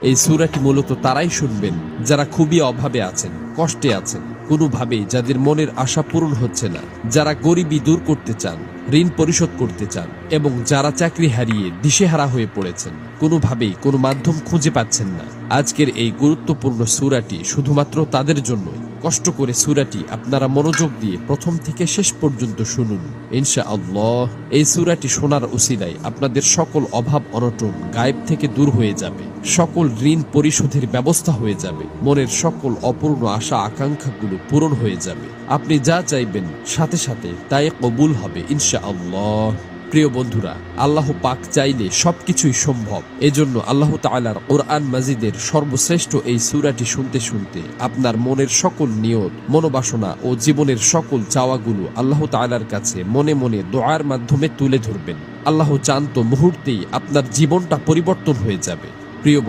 এই সূরাটি মূলত তারাই শুনবেন যারা খুবই অভাবে আছেন, কষ্টে আছেন, কোনোভাবেই যাদের মনের আশা পূরণ হচ্ছে না, যারা গরিবি দূর করতে চান, ঋণ পরিশোধ করতে চান, এবং যারা চাকরি হারিয়ে দিশেহারা হয়ে পড়েছেন, কোনোভাবেই কোনো মাধ্যম খুঁজে পাচ্ছেন না। আজকের এই গুরুত্বপূর্ণ সূরাটি শুধুমাত্র তাদের জন্যই। কষ্ট করে সূরাটি আপনারা মনোযোগ দিয়ে প্রথম থেকে শেষ পর্যন্ত শুনুন। ইনশাআল্লাহ এই সূরাটি শোনার উসিলায় আপনাদের সকল অভাব অনটন গায়েব থেকে দূর হয়ে যাবে, সকল ঋণ পরিশোধের ব্যবস্থা হয়ে যাবে, মনের সকল অপূর্ণ আশা আকাঙ্ক্ষাগুলো পূরণ হয়ে যাবে। আপনি যা চাইবেন সাথে সাথে তাই কবুল হবে ইনশাআল্লাহ। প্রিয় বন্ধুরা, আল্লাহ পাক চাইলে সবকিছুই সম্ভব। এজন্য আল্লাহ তাআলার কোরআন মাজিদের সর্বশ্রেষ্ঠ এই সূরাটি শুনতে শুনতে আপনার মনের সকল নিয়ত, মনোবাসনা ও জীবনের সকল চাওয়াগুলো আল্লাহ তাআলার কাছে মনে মনে দোয়ার মাধ্যমে তুলে ধরবেন। আল্লাহ চান তো মুহূর্তেই আপনার জীবনটা পরিবর্তন হয়ে যাবে। প্রিয়